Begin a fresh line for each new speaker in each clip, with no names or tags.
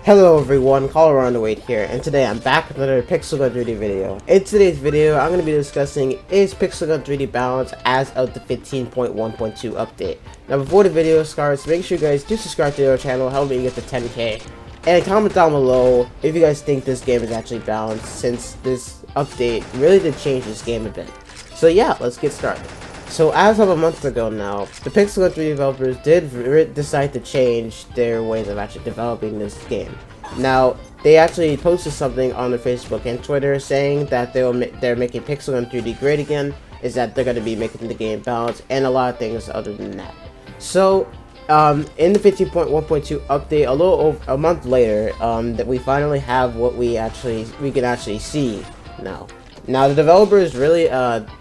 Hello everyone, ColorOnTheWait here, and today I'm back with another Pixel Gun 3D video. In today's video, I'm going to be discussing is Pixel Gun 3D balanced as of the 15.1.2 update. Now before the video starts, make sure you guys do subscribe to our channel, help me get to 10k, and comment down below if you guys think this game is actually balanced, since this update really did change this game a bit. So yeah, let's get started. So as of a month ago now, the Pixel Gun 3D developers did decide to change their ways of actually developing this game. Now, they actually posted something on their Facebook and Twitter saying that they're making Pixel Gun 3D great again, is that they're going to be making the game balanced, and a lot of things other than that. So, in the 15.1.2 update, a little over a month later, that we finally have what we can actually see now. Now the developers really,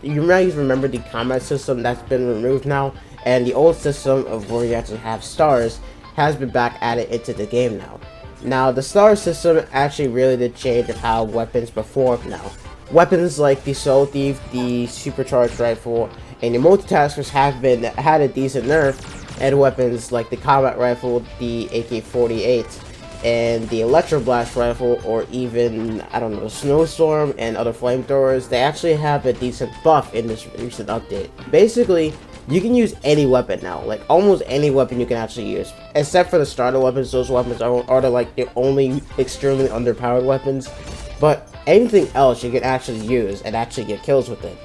you might remember the combat system that's been removed now, and the old system of where you actually have stars has been back added into the game now. Now the star system actually really did change of how weapons perform now. Weapons like the Soul Thief, the Supercharged Rifle, and the Multitaskers had a decent nerf, and weapons like the Combat Rifle, the AK-48, and the Electro Blast Rifle, or even, I don't know, Snowstorm and other flamethrowers, they actually have a decent buff in this recent update. Basically, you can use any weapon now, like almost any weapon you can actually use, except for the starter weapons. Those weapons are the only extremely underpowered weapons, but anything else you can actually use and actually get kills with it.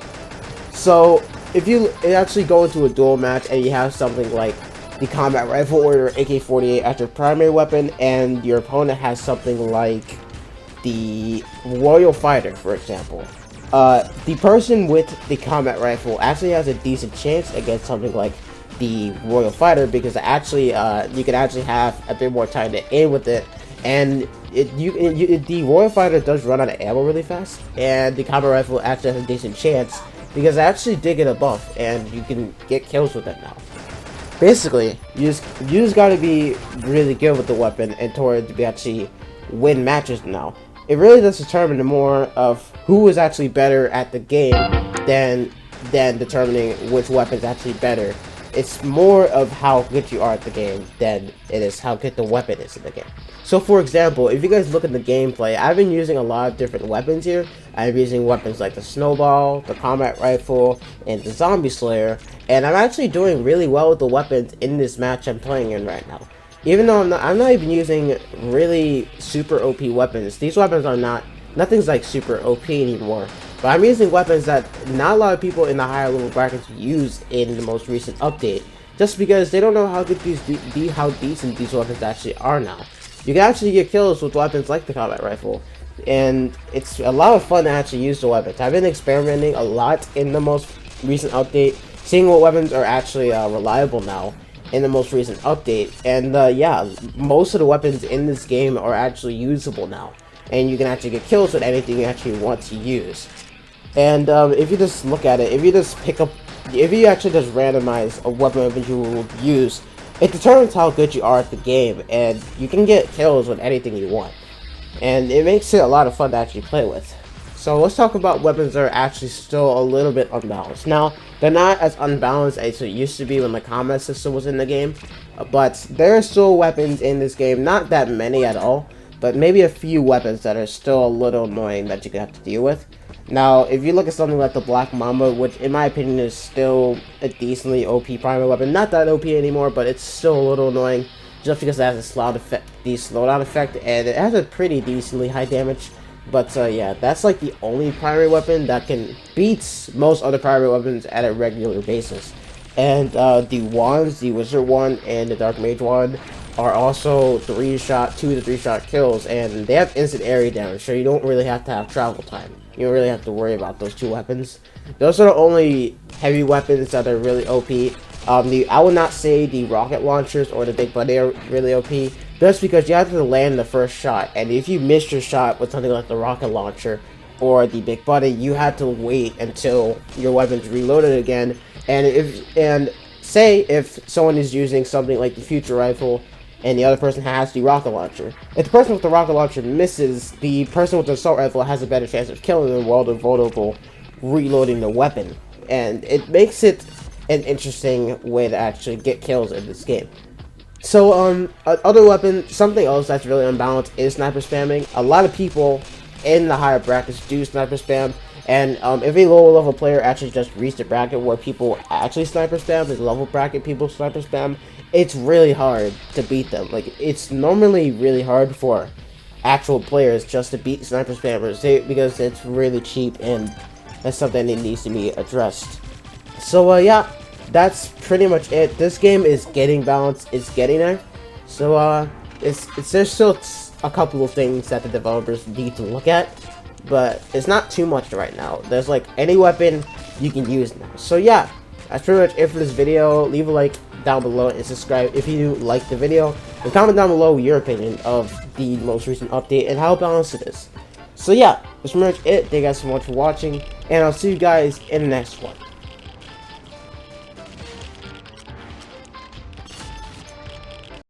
So, if you actually go into a duel match and you have something like the Combat Rifle or your AK-48 as your primary weapon, and your opponent has something like the Royal Fighter, for example, the person with the Combat Rifle actually has a decent chance against something like the Royal Fighter, because actually you can actually have a bit more time to aim with it, and the Royal Fighter does run out of ammo really fast, and the Combat Rifle actually has a decent chance because I actually did get a buff and you can get kills with it now. Basically, you just gotta be really good with the weapon in order to actually win matches now. It really does determine more of who is actually better at the game than determining which weapon is actually better. It's more of how good you are at the game than it is how good the weapon is in the game. So for example, if you guys look at the gameplay, I've been using a lot of different weapons here. I'm using weapons like the Snowball, the Combat Rifle, and the Zombie Slayer, and I'm actually doing really well with the weapons in this match I'm playing in right now. Even though I'm not even using really super OP weapons. These weapons are nothing's like super OP anymore. But I'm using weapons that not a lot of people in the higher level brackets use in the most recent update, just because they don't know how good how decent these weapons actually are now. You can actually get kills with weapons like the Combat Rifle, and it's a lot of fun to actually use the weapons. I've been experimenting a lot in the most recent update, seeing what weapons are actually reliable now in the most recent update, and yeah, most of the weapons in this game are actually usable now, and you can actually get kills with anything you actually want to use. And if you just look at it, if you actually just randomize a weapon that you will use, it determines how good you are at the game, and you can get kills with anything you want. And it makes it a lot of fun to actually play with. So let's talk about weapons that are actually still a little bit unbalanced. Now, they're not as unbalanced as it used to be when the combat system was in the game, but there are still weapons in this game, not that many at all, but maybe a few weapons that are still a little annoying that you can have to deal with. Now, if you look at something like the Black Mamba, which in my opinion is still a decently OP primary weapon, not that OP anymore, but it's still a little annoying, just because it has a slowdown effect, and it has a pretty decently high damage. But yeah, that's like the only primary weapon that can beat most other primary weapons at a regular basis. And the wands, the Wizard Wand and the Dark Mage Wand, are also 2 to 3 shot kills, and they have instant area damage, so you don't really have to have travel time. You don't really have to worry about those two weapons. Those are the only heavy weapons that are really OP. I would not say the rocket launchers or the Big Buddy are really OP, just because you have to land the first shot, and if you miss your shot with something like the rocket launcher or the Big Buddy, you have to wait until your weapon's reloaded again. And if someone is using something like the Future Rifle and the other person has the rocket launcher, if the person with the rocket launcher misses, the person with the assault rifle has a better chance of killing them while they're vulnerable reloading the weapon, and it makes it an interesting way to actually get kills in this game. So, other weapon, something else that's really unbalanced is sniper spamming. A lot of people in the higher brackets do sniper spam, and if a lower level player actually just reached a bracket where people actually sniper spam, the level bracket people sniper spam, it's really hard to beat them. Like, it's normally really hard for actual players just to beat sniper spammers because it's really cheap, and that's something that needs to be addressed. So, yeah. That's pretty much it. This game is getting balanced. It's getting there. So there's still a couple of things that the developers need to look at, but it's not too much right now. There's like any weapon you can use now. So yeah, that's pretty much it for this video. Leave a like down below and subscribe if you like the video, and comment down below your opinion of the most recent update and how balanced it is. So yeah, that's pretty much it. Thank you guys so much for watching, and I'll see you guys in the next one.